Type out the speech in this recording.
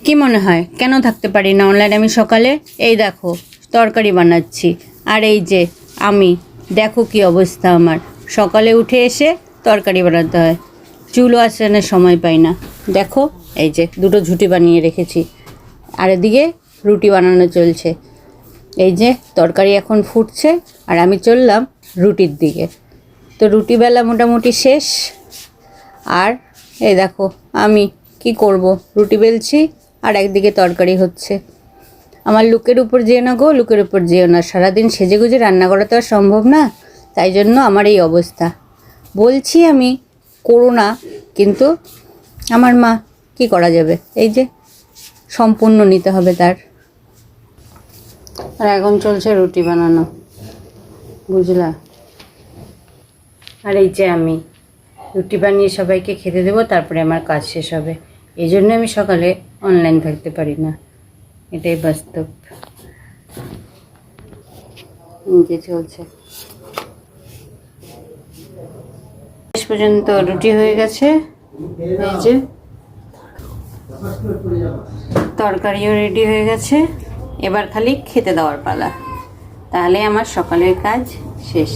কি মনে হয় কেন থাকতে পারি না অনলাইনে? আমি সকালে এই দেখো তরকারি বানাচ্ছি, আর এই যে আমি দেখো কি অবস্থা আমার। সকালে উঠে এসে তরকারি বানাতে হয়, চুলো আসানোর সময় পাই না। দেখো এই যে দুটো ঝুটি বানিয়ে রেখেছি, আর এদিকে রুটি বানানো চলছে। এই যে তরকারি এখন ফুটছে আর আমি চললাম রুটির দিকে। তো রুটি বেলা মোটামুটি শেষ। আর এই দেখো আমি কি করব, রুটি বেলছি আর একদিকে তরকারি হচ্ছে। আমার লুকের উপর যেও না গো, লুকের উপর যেও না। সারাদিন সেজে গুজে রান্না করা তো আর সম্ভব না, তাই জন্য আমার এই অবস্থা। বলছি আমি করো না, কিন্তু আমার মা, কি করা যাবে, এই যে সম্পূর্ণ নিতে হবে তার। আর এখন চলছে রুটি বানানো, বুঝলা। আর এই যে আমি রুটি বানিয়ে সবাইকে খেতে দেবো, তারপরে আমার কাজ শেষ হবে। এই জন্য আমি সকালে অনলাইন থাকতে পারি না, এটাই বাস্তব। যে চলছে শেষ পর্যন্ত রুটি হয়ে গেছে, এই যে তরকারিও রেডি হয়ে গেছে। এবার খালি খেতে দেওয়ার পালা, তাহলে আমার সকালের কাজ শেষ।